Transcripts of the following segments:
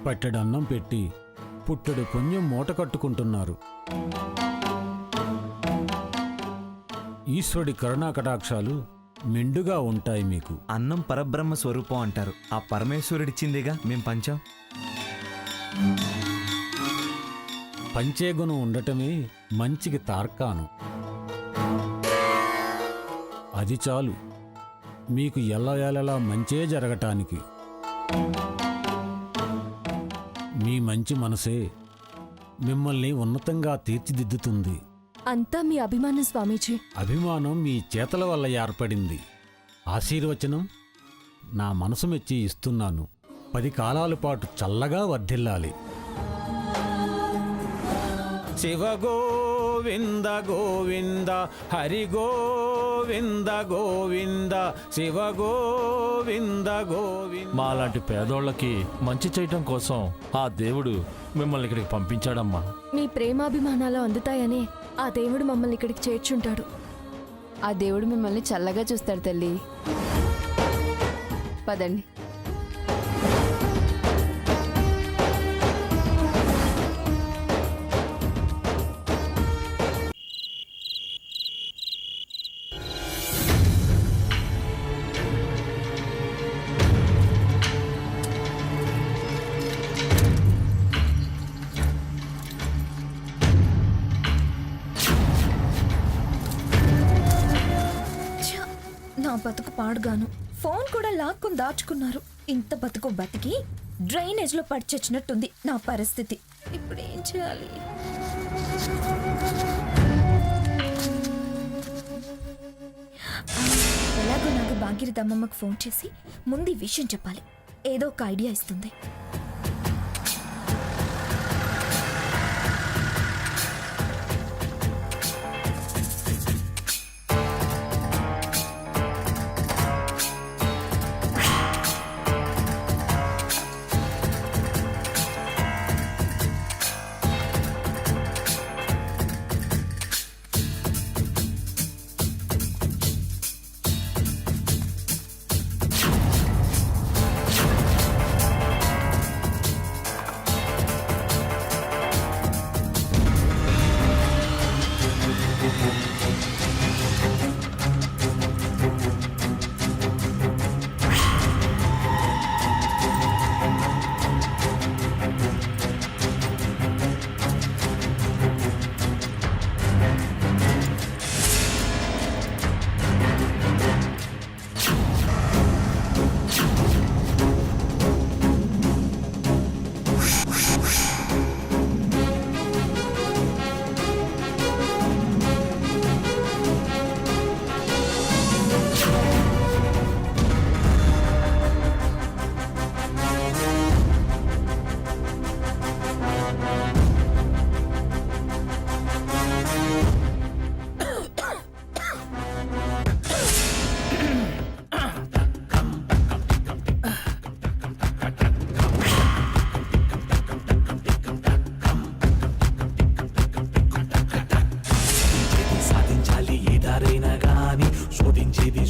పట్టెడన్నం పెట్టి పుట్టెడు పుణ్యం మూట కట్టుకుంటున్నారు. ఈశ్వరుడి కరుణాకటాక్షాలు మెండుగా ఉంటాయి మీకు. అన్నం పరబ్రహ్మ స్వరూపం అంటారు. ఆ పరమేశ్వరుడిచ్చిందిగా మేం పంచాం. పంచే గుణం ఉండటమే మంచికి తార్కాణం. అది చాలు మీకు ఎల్లవేళలా మంచే జరగటానికి. మీ మంచి మనసే మిమ్మల్ని ఉన్నతంగా తీర్చిదిద్దుతుంది. అంతా మీ అభిమానం స్వామీజీ. అభిమానం మీ చేతల వల్ల ఏర్పడింది. ఆశీర్వచనం నా మనసు మెచ్చి ఇస్తున్నాను. 10 కాలాల పాటు చల్లగా వర్ధిల్లాలి. శివ గోవింద గోవింద హరి గోవింద గోవింద శివ గోవింద గోవింద. మాలాంటి పేదోళ్ళకి మంచి చేయటం కోసం ఆ దేవుడు మిమ్మల్ని ఇక్కడికి పంపించాడమ్మా. మీ ప్రేమాభిమానాలు అందుతాయనే ఆ దేవుడు మమ్మల్ని ఇక్కడికి చేర్చుంటాడు. ఆ దేవుడు మిమ్మల్ని చల్లగా చూస్తాడు తల్లి. పదండి. నా బతుకు పాడుగాను. ఫోన్ కూడా లాక్కుని దాచుకున్నారు. ఇంత బతుకు బతికి డ్రైనేజ్ లో పడిచొచ్చినట్టుంది నా పరిస్థితి. ఇప్పుడు ఏం చేయాలి? ఎలాగో నాకు భాగీరథ అమ్మమ్మకు ఫోన్ చేసి ముందు ఈ విషయం చెప్పాలి. ఏదో ఒక ఐడియా ఇస్తుంది.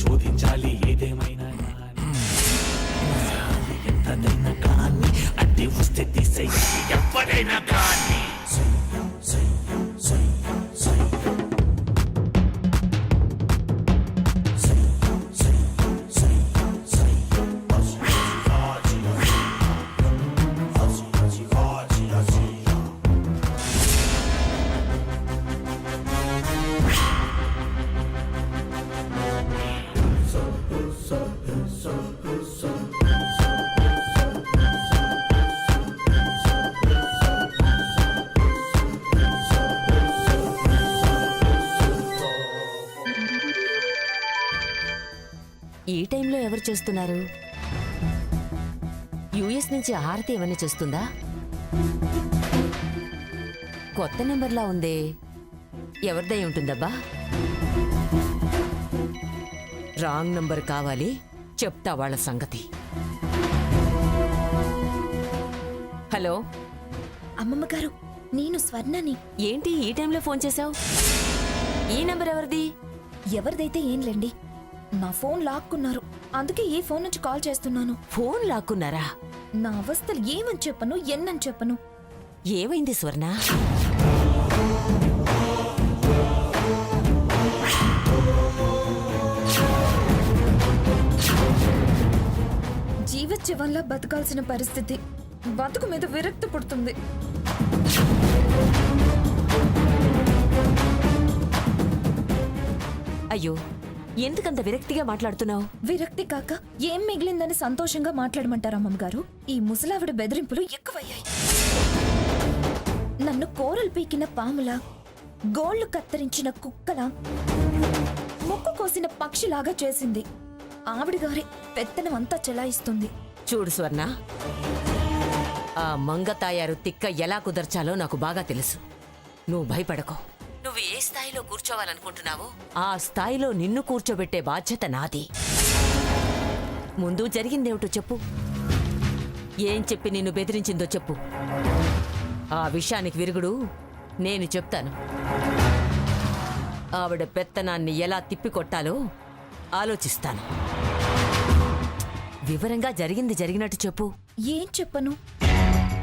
శోధించాలి ఏదేమైనా ఎంతదైనా కానీ అడ్డి వస్తే తీసేయాలి ఎవరైనా కానీ. ఈ టైంలో ఎవరు చేస్తున్నారు? యుఎస్ నుంచి హారతి ఏమైనా చేస్తుందా? కొత్త నెంబర్లా ఉందే, ఎవరిదై ఉంటుందబ్బా? రాంగ్ నంబర్ కావాలి, చెప్తా వాళ్ళ సంగతి. హలో అమ్మమ్మ గారు, నేను స్వర్ణని. ఏంటి ఈ టైంలో ఫోన్ చేశావు? ఈ నంబర్ ఎవరిది? ఎవరిదైతే ఏంలేండి, నా ఫోన్ లాక్కున్నారు. అందుకే ఈ ఫోన్ నుంచి కాల్ చేస్తున్నాను. ఫోన్ లాక్కున్నారా? నా అవస్థలు ఏమని చెప్పను, ఎన్నని చెప్పను. ఏమైంది స్వర్ణ? జీవచ్యవల్లా బతకాల్సిన పరిస్థితి. బతుకు మీద విరక్తి పుడుతుంది. అయ్యో, ఎందుకంత విరక్తిగా మాట్లాడుతున్నావు? విరక్తి కాక ఏం మిగిలిందని సంతోషంగా మాట్లాడమంటారా అమ్మగారు? ఈ ముసలావిడ బెదిరింపులు ఎక్కువయ్యాయి. నన్ను కోరలు పీకిన పాములా, గోళ్లు కత్తిరించిన కుక్కలా, ముక్కు కోసిన పక్షిలాగా చేసింది. ఆవిడ గారి పెత్తనం అంతా చెలాయిస్తుంది. చూడు స్వర్ణ, ఆ మంగతాయారు తిక్క ఎలా కుదర్చాలో నాకు బాగా తెలుసు. నువ్వు భయపడకో. నువ్వు ఏ స్థాయిలో కూర్చోవాలనుకుంటున్నావో ఆ స్థాయిలో నిన్ను కూర్చోబెట్టే బాధ్యత నాది. ముందు జరిగిందేమిటో చెప్పు. ఏం చెప్పి నిన్ను బెదిరించిందో చెప్పు. ఆ విషయానికి విరుగుడు నేను చెప్తాను. ఆవిడ పెత్తనాన్ని ఎలా తిప్పికొట్టాలో ఆలోచిస్తాను. వివరంగా జరిగింది జరిగినట్టు చెప్పు. ఏం చెప్పను?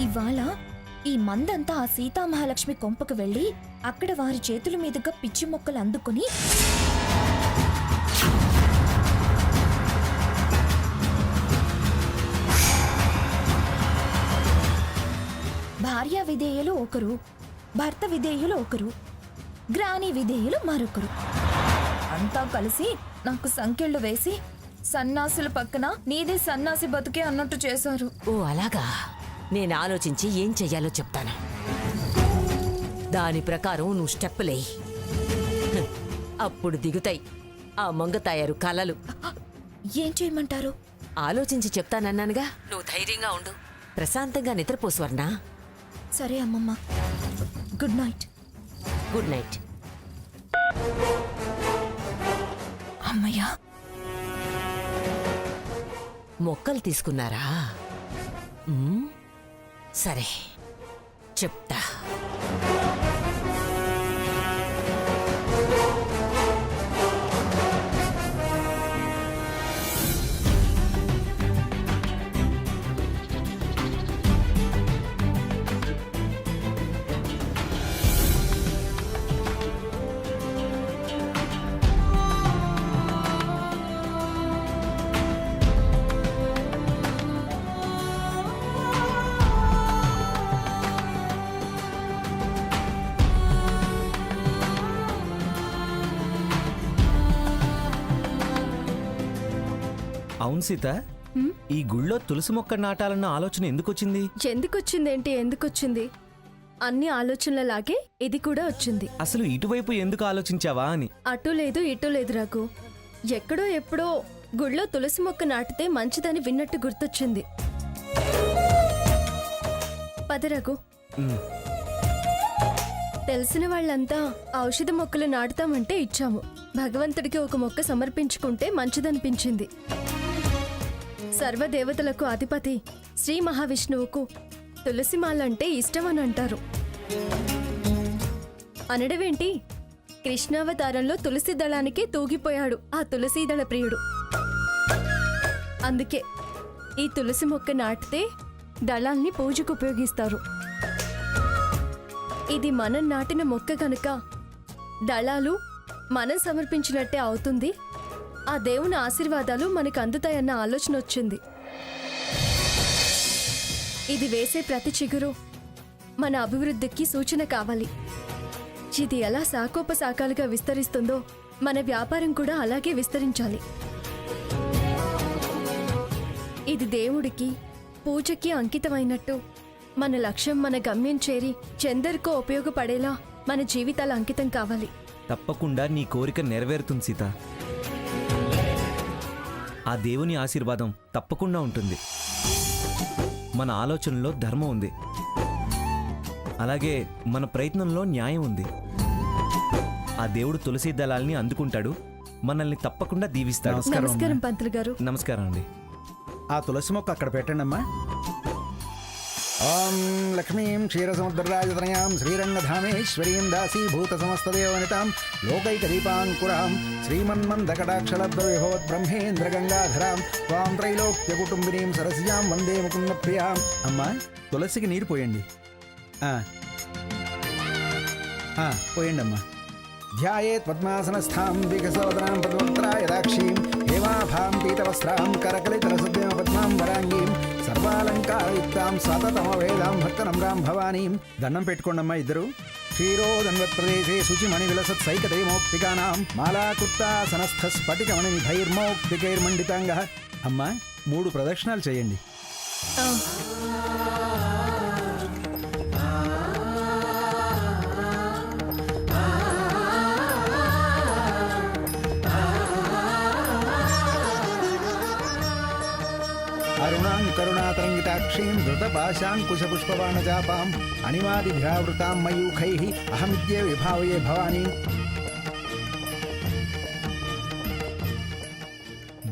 ఇవాళ ఈ మందంతా ఆ సీతామహాలక్ష్మి కొంపకు వెళ్లి అక్కడ వారి చేతుల మీదుగా పిచ్చి మొక్కలు అందుకుని భార్యా విధేయులు ఒకరు, భర్త విధేయులు ఒకరు, గ్రాని విధేయులు మరొకరు. అంతా కలిసి నాకు సంకెళ్ళు వేసి సన్నాసుల పక్కన నీదే సన్నాసి బతుకే అన్నట్టు చేశారు. ఓ అలాగా? నేను ఆలోచించి ఏం చెయ్యాలో చెప్తాను. దాని ప్రకారం నువ్వు స్టెప్పులేయి. అప్పుడు దిగుతాయి ఆ మంగతాయారు కలలు. ఏం చేయమంటారు? ఆలోచించి చెప్తానన్నానుగా. నువ్వు ధైర్యంగా ఉండు. ప్రశాంతంగా నిద్రపో స్వర్ణ. సరే అమ్మమ్మ. Good night. Good night. అమ్మయ్యా, మొక్కలు తీసుకున్నారా? ఉమ్, సరే చెప్తా. అవును సీత, ఈ గుళ్ళో తులసి మొక్క నాటాలన్న ఆలోచన ఎందుకొచ్చింది? ఎందుకొచ్చింది? అన్ని ఆలోచనలలాగే ఇది కూడా వచ్చింది. అసలు ఇటువైపు ఎందుకు ఆలోచించావా అని. అటు లేదు ఇటు లేదు రఘు. ఎక్కడో ఎప్పుడో గుళ్ళో తులసి మొక్క నాటితే మంచిదని విన్నట్టు గుర్తొచ్చింది. పద రఘు. ఉమ్, తెలిసిన వాళ్ళంతా ఔషధ మొక్కలు నాటుతామంటే ఇచ్చాము. భగవంతుడికి ఒక మొక్క సమర్పించుకుంటే మంచిదనిపించింది. సర్వదేవతలకు అధిపతి శ్రీ మహావిష్ణువుకు తులసిమాలంటే ఇష్టమని అంటారు. అనడమేంటి, కృష్ణావతారంలో తులసి దళానికి తూగిపోయాడు ఆ తులసీదళ ప్రియుడు. అందుకే ఈ తులసి మొక్క నాటితే దళాల్ని పూజకు ఉపయోగిస్తారు. ఇది మనం నాటిన మొక్క కనుక దళాలు మనం సమర్పించినట్టే అవుతుంది. ఆ దేవుని ఆశీర్వాదాలు మనకు అందుతాయన్న ఆలోచన వచ్చింది. ఇది వేసే ప్రతి చిగురు మన అభివృద్ధికి సూచన కావాలి. ఇది ఎలా శాఖోపశాఖలుగా విస్తరిస్తుందో మన వ్యాపారం కూడా అలాగే విస్తరించాలి. ఇది దేవుడికి పూజకి అంకితమైనట్టు మన లక్ష్యం, మన గమ్యం చేరి చెందరికో ఉపయోగపడేలా మన జీవితాలు అంకితం కావాలి. తప్పకుండా నీ కోరిక నెరవేరుతుంది సీత. ఆ దేవుని ఆశీర్వాదం తప్పకుండా ఉంటుంది. మన ఆలోచనలో ధర్మం ఉంది, అలాగే మన ప్రయత్నంలో న్యాయం ఉంది. ఆ దేవుడు తులసి దళాల్ని అందుకుంటాడు, మనల్ని తప్పకుండా దీవిస్తాడు. నమస్కారం పంతులు గారు. నమస్కారం అండి. ఆ తులసి మొక్క అక్కడ పెట్టండి అమ్మా. ఓం లక్ష్మీం క్షీరసముద్రరాజతనయాం శ్రీరంగధామేశ్వరీం దాసీభూతసమస్తదేవనితాం లోకైకదీపాంకురాం శ్రీమన్మందకటాక్షలబ్ధవిభవద్బ్రహ్మేంద్రగంగాధరాం త్వాం త్రైలోక్యకుటుంబినీం సరస్యాం వందే ముకుందప్రియాం. అమ్మా, తులసికి నీరు పోయండి. పోయండి అమ్మా. ధ్యాయేత్ పద్మాసనస్థాం వికసవదనాం పద్మత్రాయదాక్షీం హేమాభాం పీతవస్త్రాం కరకలితరసద్యమ పద్మాం వరాంగీం సర్వాలంకారయుక్తాం సతతమవేదాం భక్తనమ్రాం భవానీం. దండం పెట్టుకోండమ్మా ఇద్దరు. క్షీరోదన్వత్ప్రదేశే శుచిమణి విలసత్ సైకతైమౌక్తికానాం మాలాకృత్తాసనస్థ స్ఫటికమణి నిభైర్మౌక్తికైర్మండితాంగ. అమ్మా, 3 ప్రదక్షిణాలు చేయండి. అరుణాం కరుణాతరంగితాక్షీం ధృతపాశాంకుశపుష్పబాణజాపాం అణిమాదిభ్యావృతాం మయూఖైః అహమిద్యే విభావయే భవానీ.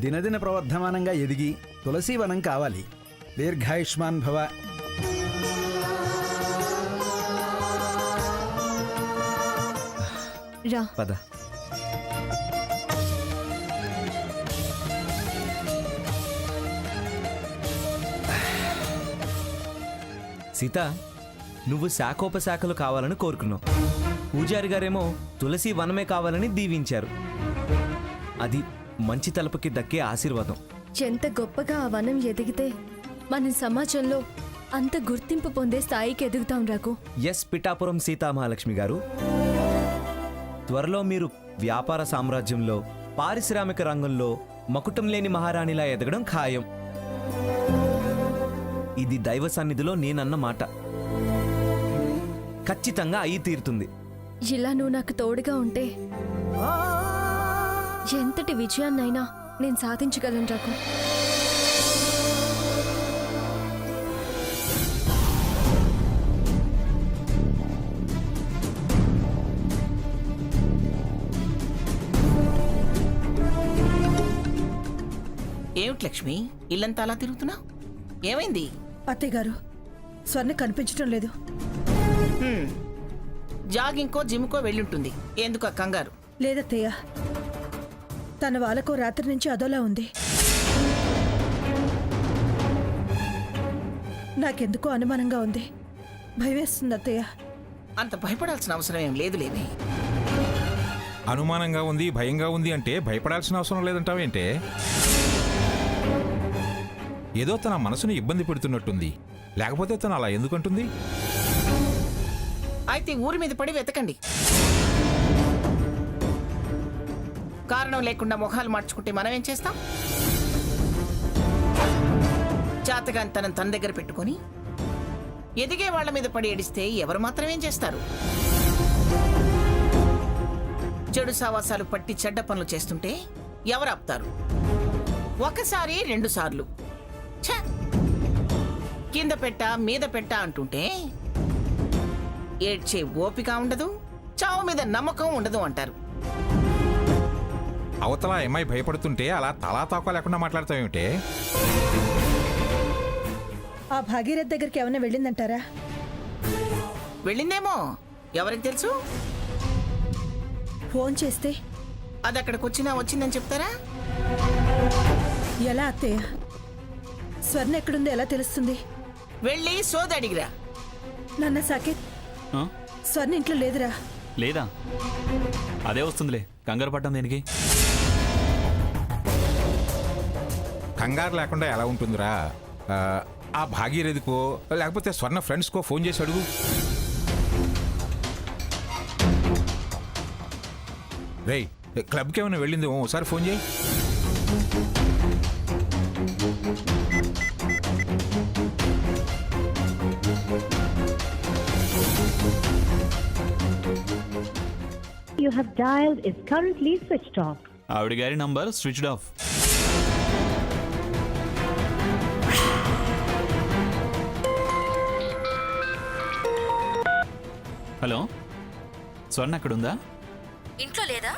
దినదిన ప్రవర్ధమానంగా ఎదిగి తులసీవనం కావాలి. దీర్ఘాయుష్మాన్ భవ. రా. పద. సీత, నువ్వు శాఖోపశాఖలు కావాలని కోరుకున్నావు. పూజారి గారేమో తులసి వనమే కావాలని దీవించారు. అది మంచి తలుపుకి దక్కే ఆశీర్వాదం. ఎంత గొప్పగా ఆ వనం ఎదిగితే మన సమాజంలో అంత గుర్తింపు పొందే స్థాయికి ఎదుగుతాం రఘు. ఎస్ పిఠాపురం సీతామహాలక్ష్మి గారు, త్వరలో మీరు వ్యాపార సామ్రాజ్యంలో, పారిశ్రామిక రంగంలో మకుటం లేని మహారాణిలా ఎదగడం ఖాయం. ఇది దైవ సన్నిధిలో నేనన్న మాట. ఖచ్చితంగా అయి తీరుతుంది. ఇలా నువ్వు నాకు తోడుగా ఉంటే ఎంతటి విజయాన్నైనా నేను సాధించగలను రఘు. ఏమిటి లక్ష్మి, ఇల్లంతా అలా తిరుగుతున్నావు? ఏమైంది? అత్తయ్య గారు, స్వర్ణ కనిపించడం లేదు. జాగింగ్కో జిమ్కో వెళ్ళుంటుంది. ఎందుకు ఆ కంగారు? లేదత్తయ్య, తన వాళ్ళకో రాత్రి నుంచి అదోలా ఉంది. నాకెందుకో అనుమానంగా ఉంది. భయమేస్తుంది అత్తయ్య. అంత భయపడాల్సిన అవసరం ఏం లేదు లేవే. అనుమానంగా ఉంది, భయంగా ఉంది అంటే భయపడాల్సిన అవసరం లేదంటావేంటే? ఏదో తన మనసుని ఇబ్బంది పెడుతున్నట్టుంది. లేకపోతే తను అలా ఎందుకంటుంది? అయితే ఊరి మీద పడి వెతకండి. కారణం లేకుండా మొహాలు మార్చుకుంటే మనం ఏం చేస్తాం? చాతగాని తన దగ్గర పెట్టుకొని ఎదిగే వాళ్ల మీద పడి ఏడిస్తే ఎవరు మాత్రం ఏం చేస్తారు? చెడు సావాసాలు పట్టి చెడ్డ పనులు చేస్తుంటే ఎవరు ఆపుతారు? ఒకసారి 2 సార్లు కింద పెట్ట మీద పెట్ట అంటుంటే ఏడ్చే ఓపిక ఉండదు, చావు మీద నమ్మకం ఉండదు అంటారు. అవతల అమ్మాయి భయపడుతుంటే అలా తలా తాకా లేకుండా మాట్లాడతావేమిటే? ఆ భాగీరథ్ దగ్గరికి ఏమైనా వెళ్ళిందంటారా? వెళ్ళిందేమో, ఎవరికి తెలుసు? ఫోన్ చేస్తే అది అక్కడికి వచ్చిందని చెప్తారా? ఎలా అత్తయ్య? స్వర్ణ ఎక్కడుందో ఎలా తెలుస్తుంది? వెళ్ళి సోద అడిగిరా. నాన్న సాకేత్, స్వర్ణ ఇంట్లో లేదురా. లేదా? అదే వస్తుందిలే, కంగారు పడ్డం దేనికి? కంగారు లేకుండా ఎలా ఉంటుందిరా? ఆ భాగీరథికో లేకపోతే స్వర్ణ ఫ్రెండ్స్కో ఫోన్ చేసి అడుగు. రేయ్, క్లబ్కి ఏమైనా వెళ్ళిందేమో ఒకసారి ఫోన్ చేయి. You have dialed is currently switched off. ఆవిడ గారి నంబర్ స్విచ్డ్ ఆఫ్. హలో, స్వర్ణ అక్కడుందా? ఇంట్లో లేదా?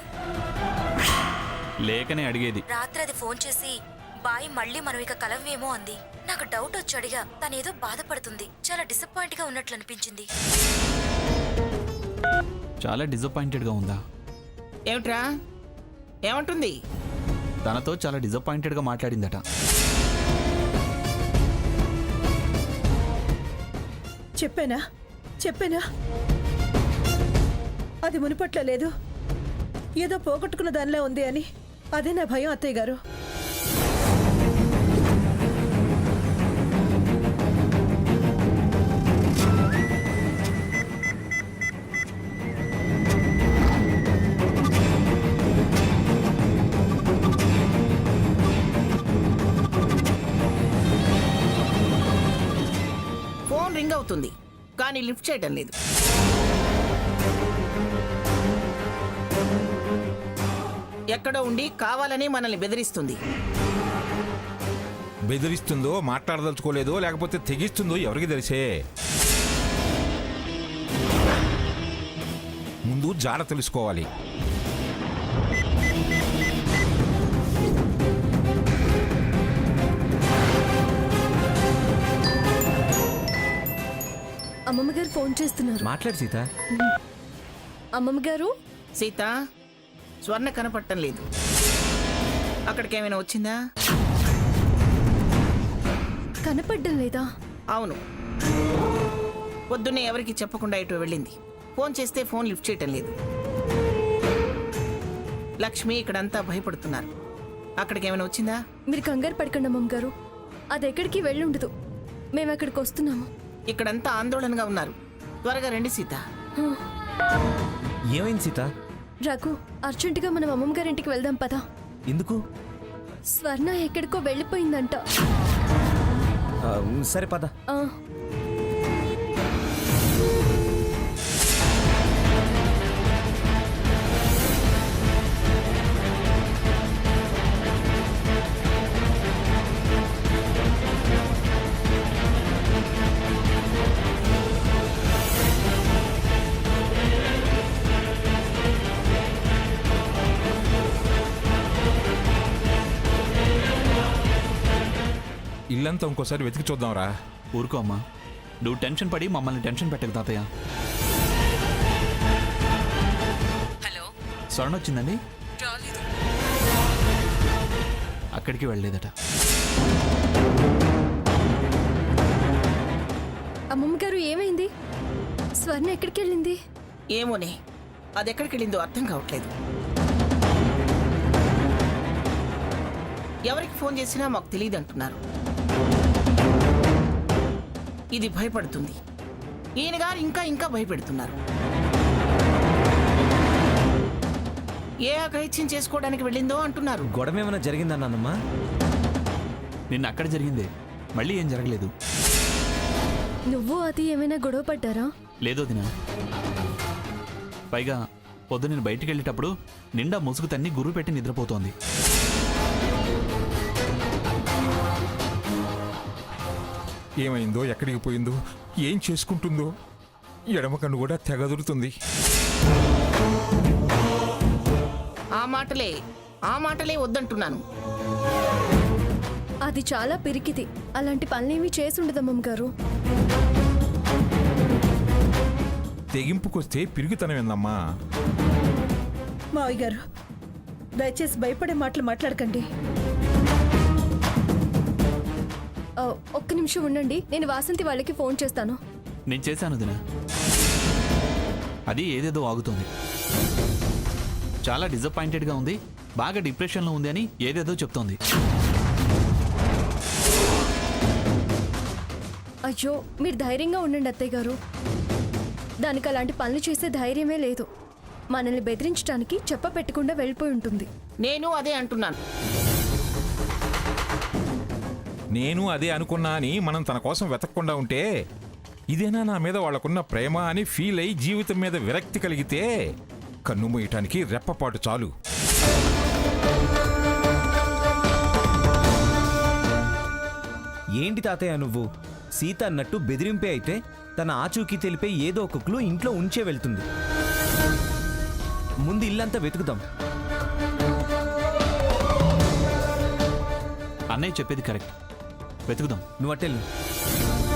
లేకనే అడిగేది. రాత్రి అది ఫోన్ చేసి బాయ్ మళ్ళీ మనం ఇక కలవేమో అంది. నాకు డౌట్ వచ్చి అడిగా, తనేదో బాధపడుతుంది, చాలా డిసప్పాయింట్ గా ఉన్నట్లు అనిపించింది. చాలా డిసప్పాయింటెడ్గా ఉందా? ఏమిట్రా ఏమంటుంది? తనతో చాలా డిసప్పాయింటెడ్గా మాట్లాడిందట. చెప్పానా అది మునిపట్ల లేదు, ఏదో పోగొట్టుకున్న దానిలా ఉంది అని. అదే నా భయం అత్తయ్య గారు. ఫోన్ రింగ్ అవుతుంది కానీ లిఫ్ట్ చేయడం లేదు. ఎక్కడో ఉండి కావాలని మనల్ని బెదిరిస్తుంది. బెదిరిస్తుందో, మాట్లాడదలుచుకోలేదో, లేకపోతే తెగిస్తుందో ఎవరికి తెలిసే. ముందు జాడ తెలుసుకోవాలి. అమ్మమ్మ గారు ఫోన్ చేస్తున్నారు. మాట్లాడు సీత. అమ్మమ్మ గారు. సీత, స్వర్ణ కనపడటం లేదు. అక్కడికేమైనా వచ్చిందా? కనపడ్డం లేదా? అవును, పొద్దున్నే ఎవరికి చెప్పకుండా ఇటు వెళ్ళింది. ఫోన్ చేస్తే ఫోన్ లిఫ్ట్ చేయటం లేదు. లక్ష్మి ఇక్కడంతా భయపడుతున్నారు. అక్కడికేమైనా వచ్చిందా? మీరు కంగారు పడకండి అమ్మమ్మ గారు, అది ఎక్కడికి వెళ్ళి ఉండదు. మేము అక్కడికి వస్తున్నాము. ఇక్కడంతా ఆందోళనగా ఉన్నారు. త్వరగా రండి సీత. ఏమైంది సీత? రఘు, అర్జెంటుగా మనం అమ్మమ్మ గారింటికి వెళ్దాం పదా. ఎందుకు? స్వర్ణ ఎక్కడికో వెళ్ళిపోయిందంట. సరే పద. ఇల్లంతా ఇంకోసారి వెతికి చూద్దాంరా. ఊరుకో అమ్మా, నువ్వు టెన్షన్ పడి మమ్మల్ని టెన్షన్ పెట్టకు తాతయ్య. హలో, స్వర్ణ వచ్చిందండి? అక్కడికి వెళ్ళలేదట. అమ్మమ్మ గారు ఏమైంది? స్వర్ణ ఎక్కడికి వెళ్ళింది? ఏమోనే, అది ఎక్కడికి వెళ్ళిందో అర్థం కావట్లేదు. ఎవరికి ఫోన్ చేసినా మాకు తెలియదు అంటున్నారు. ఇది భయపడుతుంది. ఈయన గారు ఇంకా భయపెడుతున్నారు. ఏ అకైత్యం చేసుకోవడానికి వెళ్ళిందో అంటున్నారు. గొడవ ఏమైనా జరిగిందన్నానమ్మా? నిన్న అక్కడ జరిగిందే, మళ్ళీ ఏం జరగలేదు. నువ్వు అది ఏమైనా గొడవ పడ్డారా? లేదో దినా. పైగా పొద్దు నేను బయటికి వెళ్ళేటప్పుడు నిండా ముసుగు తన్ని గుర్రు పెట్టి నిద్రపోతోంది. ఏమైందో, ఎక్కడికి పోయిందో, ఏం చేసుకుంటుందో. ఎడమ కన్ను కూడా తెగదురుతుంది. ఆ మాటలే వద్దంటున్నాను. అది చాలా పిరికిది. అలాంటి పనులేమీ చేసి ఉండదమ్మమ్మ గారు. తెగింపుకొస్తే పిరుగుతనం ఏందమ్మా? మావయ్య గారు, దయచేసి భయపడే మాటలు మాట్లాడకండి. ఒక్క నిమిషం ఉండండి, నేను వాసంతి వాళ్ళకి ఫోన్ చేస్తాను. నేను చేశాను దినా. అది ఏదేదో ఆగుతుంది. చాలా డిసప్పాయింటెడ్గా ఉంది, బాగా డిప్రెషన్లో ఉంది అని ఏదేదో చెప్తోంది. అయ్యో, మీరు ధైర్యంగా ఉండండి అత్తయ్య గారు. దానికి అలాంటి పనులు చేసే ధైర్యమే లేదు. మనల్ని బెదిరించడానికి చెప్ప పెట్టకుండా వెళ్ళిపోయి ఉంటుంది. నేను అదే అంటున్నాను. నేను అదే అనుకున్నా అని మనం తన కోసం వెతకకుండా ఉంటే, ఇదేనా నా మీద వాళ్ళకున్న ప్రేమ అని ఫీల్ అయి జీవితం మీద విరక్తి కలిగితే కన్ను మూయటానికి రెప్పపాటు చాలు. ఏంటి తాతయ్య నువ్వు? సీత అన్నట్టు బెదిరింపే అయితే తన ఆచూకీ తెలిపే ఏదో ఒక క్లూ ఇంట్లో ఉంచే వెళ్తుంది. ముందు ఇల్లంతా వెతుకుదాం. అన్నయ్య చెప్పేది కరెక్ట్. వెతుకుదాం. నువ్వు అట్టెళ్ళు.